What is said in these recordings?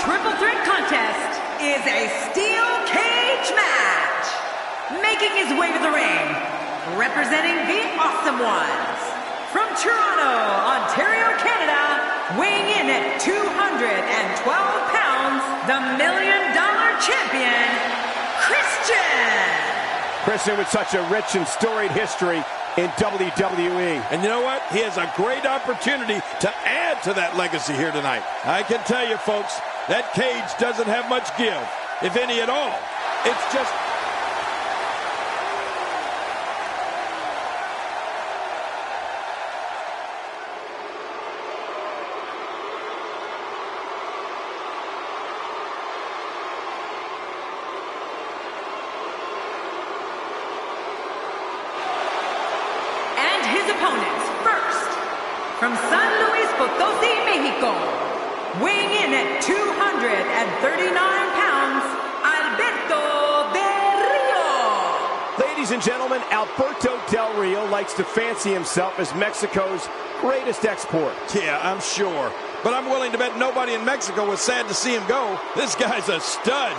triple threat contest is a steel cage match. Making his way to the ring, representing the Awesome Ones, from Toronto, Ontario, Canada, weighing in at 212 pounds, the $1 Million Champion, Christian. Christian with such a rich and storied history in WWE. And you know what? He has a great opportunity to add to that legacy here tonight. I can tell you, folks, that cage doesn't have much give, if any at all. It's just... Opponents first, from San Luis Potosí, Mexico, weighing in at 239 pounds, Alberto Del Rio. Ladies and gentlemen, Alberto Del Rio likes to fancy himself as Mexico's greatest export. Yeah, I'm sure. But I'm willing to bet nobody in Mexico was sad to see him go. This guy's a stud.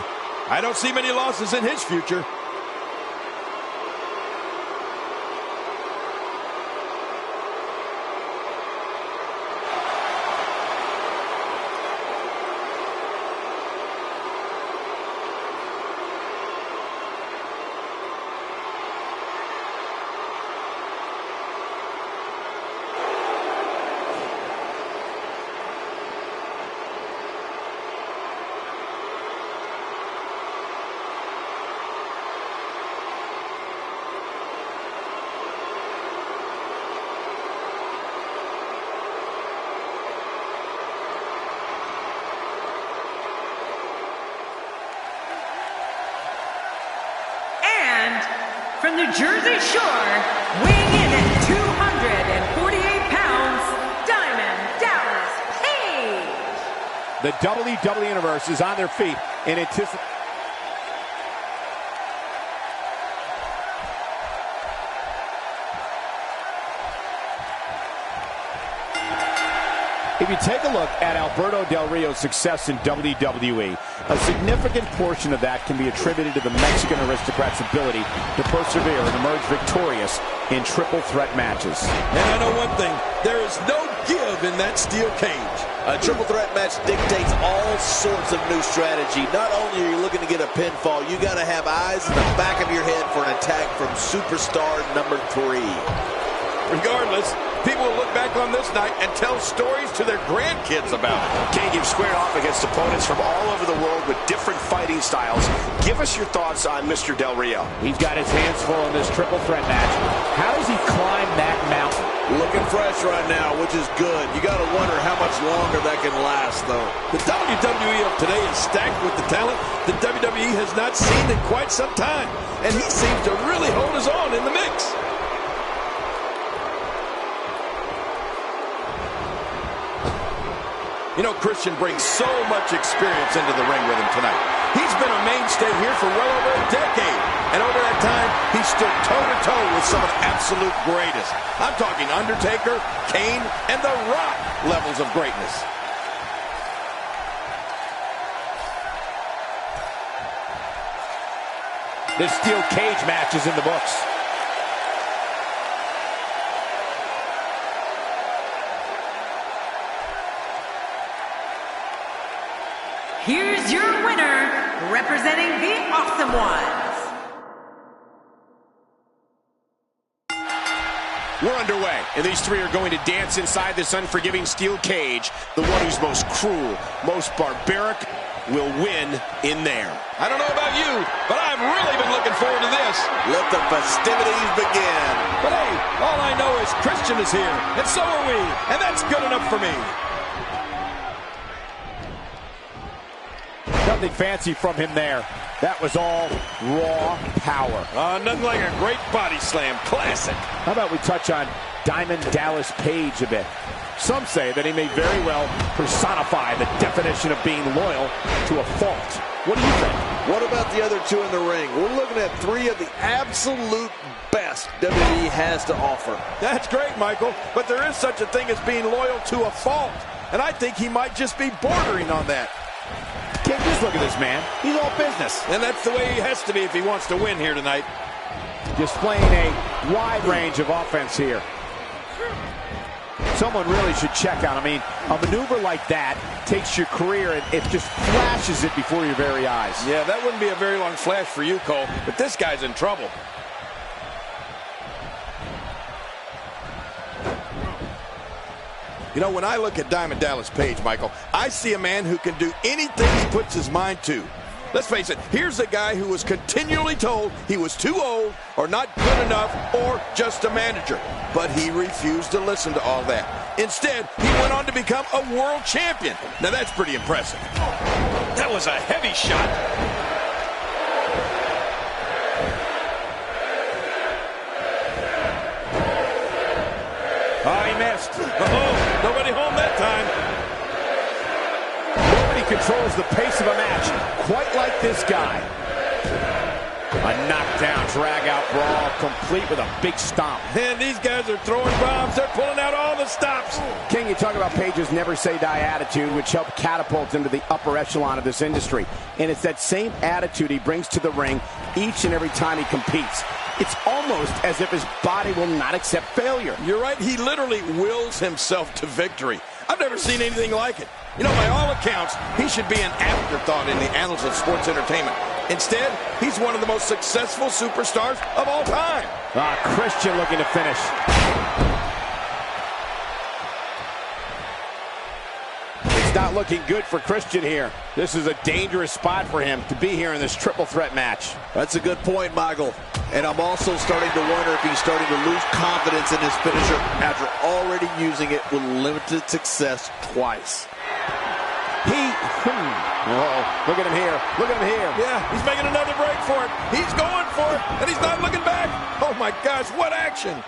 I don't see many losses in his future. From the Jersey Shore, weighing in at 248 pounds, Diamond Dallas Page. The WWE Universe is on their feet in anticipation. If you take a look at Alberto Del Rio's success in WWE, a significant portion of that can be attributed to the Mexican aristocrat's ability to persevere and emerge victorious in triple threat matches. And I know one thing, there is no give in that steel cage. A triple threat match dictates all sorts of new strategy. Not only are you looking to get a pinfall, you got to have eyes in the back of your head for an attack from superstar number 3. Regardless, people will look back on this night and tell stories to their grandkids about it. King, you've squared off against opponents from all over the world with different fighting styles. Give us your thoughts on Mr. Del Rio. He's got his hands full in this triple threat match. How does he climb that mountain? Looking fresh right now, which is good. You got to wonder how much longer that can last, though. The WWE of today is stacked with the talent the WWE has not seen in quite some time. And he seems to really hold his own in the mix. You know, Christian brings so much experience into the ring with him tonight. He's been a mainstay here for well over a decade. And over that time, he stood toe-to-toe with some of the absolute greatest. I'm talking Undertaker, Kane, and The Rock levels of greatness. This steel cage match is in the books. Here's your winner, representing the Awesome Ones. We're underway, and these three are going to dance inside this unforgiving steel cage. The one who's most cruel, most barbaric, will win in there. I don't know about you, but I've really been looking forward to this. Let the festivities begin. But hey, all I know is Christian is here, and so are we, and that's good enough for me. Nothing fancy from him there. That was all raw power. Nothing like a great body slam. Classic. How about we touch on Diamond Dallas Page a bit? Some say that he may very well personify the definition of being loyal to a fault. What do you think? What about the other two in the ring? We're looking at three of the absolute best WWE has to offer. That's great, Michael, but there is such a thing as being loyal to a fault, and I think he might just be bordering on that. Just look at this man. He's all business. And that's the way he has to be if he wants to win here tonight. Displaying a wide range of offense here. Someone really should check out. I mean, a maneuver like that takes your career and it just flashes it before your very eyes. Yeah, that wouldn't be a very long flash for you, Cole, but this guy's in trouble. You know, when I look at Diamond Dallas Page, Michael, I see a man who can do anything he puts his mind to. Let's face it, here's a guy who was continually told he was too old or not good enough or just a manager. But he refused to listen to all that. Instead, he went on to become a world champion. Now that's pretty impressive. That was a heavy shot. Oh, he missed. Oh, nobody home that time. Nobody controls the pace of a match quite like this guy. A knockdown, drag-out brawl, complete with a big stomp. And these guys are throwing bombs. They're pulling out all the stops. King, you talk about Page's never say die attitude, which helped catapult him to the upper echelon of this industry. And it's that same attitude he brings to the ring each and every time he competes. It's almost as if his body will not accept failure. You're right. He literally wills himself to victory. I've never seen anything like it. You know, by all accounts, he should be an afterthought in the annals of sports entertainment. Instead, he's one of the most successful superstars of all time. Christian looking to finish. It's not looking good for Christian here. This is a dangerous spot for him to be here in this triple threat match. That's a good point, Michael. And I'm also starting to wonder if he's starting to lose confidence in his finisher after already using it with limited success twice. Look at him here. Look at him here. Yeah, he's making another break for it. He's going for it, and he's not looking back. Oh, my gosh, what action.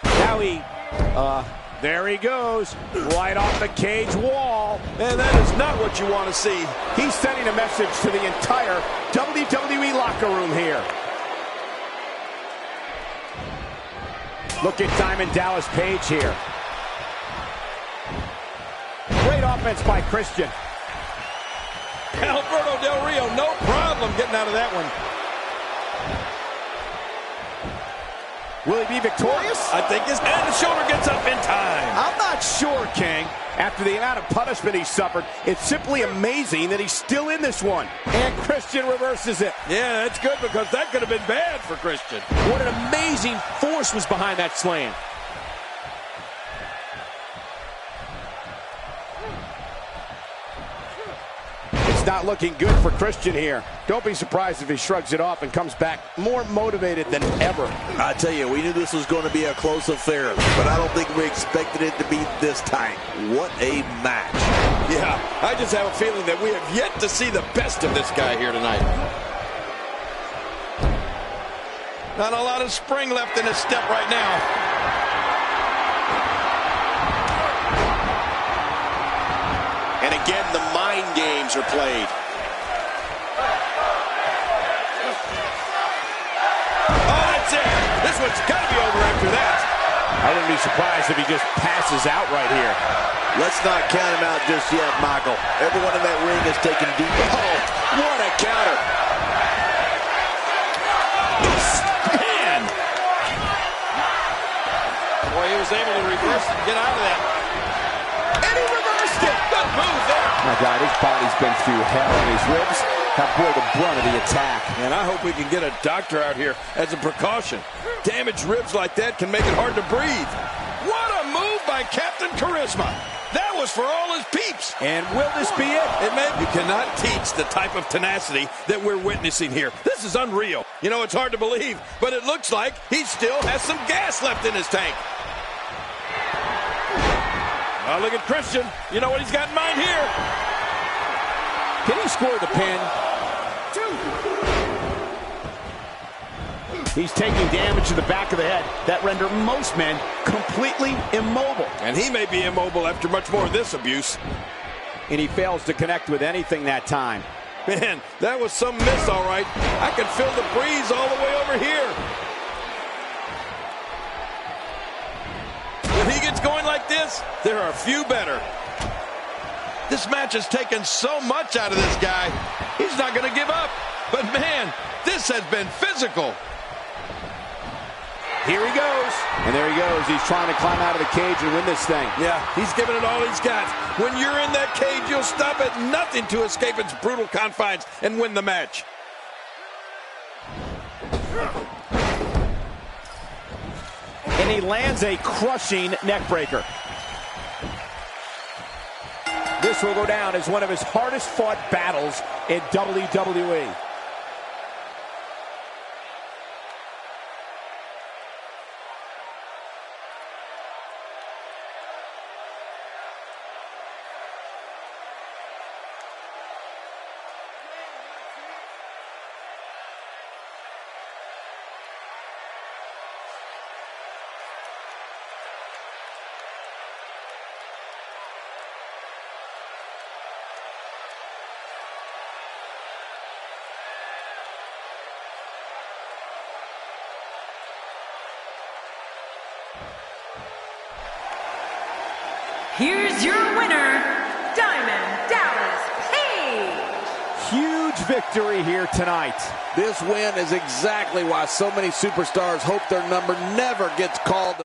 Now there he goes, right off the cage wall. Man, that is not what you want to see. He's sending a message to the entire WWE locker room here. Look at Diamond Dallas Page here. Great offense by Christian. Alberto Del Rio, no problem getting out of that one. Will he be victorious? I think his and the shoulder gets up in time. I'm not sure, King. After the amount of punishment he suffered, it's simply amazing that he's still in this one. And Christian reverses it. Yeah, that's good because that could have been bad for Christian. What an amazing force was behind that slam. It's not looking good for Christian here. Don't be surprised if he shrugs it off and comes back more motivated than ever. I tell you, we knew this was going to be a close affair, but I don't think we expected it to be this tight. What a match. Yeah, I just have a feeling that we have yet to see the best of this guy here tonight. Not a lot of spring left in his step right now. And again, the mind games are played. Oh, that's it. This one's got to be over after that. I wouldn't be surprised if he just passes out right here. Let's not count him out just yet, Michael. Everyone in that ring is taking deep. Oh, what a counter. Man. Boy, he was able to reverse and get out of that. And he reversed it. Good move there. My God, his body's been through hell, and his ribs have bore the brunt of the attack. And I hope we can get a doctor out here as a precaution. Damaged ribs like that can make it hard to breathe. What a move by Captain Charisma. That was for all his peeps. And will this be it? You cannot teach the type of tenacity that we're witnessing here. This is unreal. You know, it's hard to believe, but it looks like he still has some gas left in his tank. Well, look at Christian. You know what he's got in mind here. Can he score the pin? He's taking damage to the back of the head that render most men completely immobile. And he may be immobile after much more of this abuse. And he fails to connect with anything that time. Man, that was some miss, all right. I can feel the breeze all the way over here. When he gets going like this, there are a few better. This match has taken so much out of this guy. He's not going to give up. But man, this has been physical. Here he goes. And there he goes. He's trying to climb out of the cage and win this thing. Yeah, he's giving it all he's got. When you're in that cage, you'll stop at nothing to escape its brutal confines and win the match. And he lands a crushing neckbreaker. This will go down as one of his hardest fought battles in WWE. Here's your winner, Diamond Dallas Page. Huge victory here tonight. This win is exactly why so many superstars hope their number never gets called.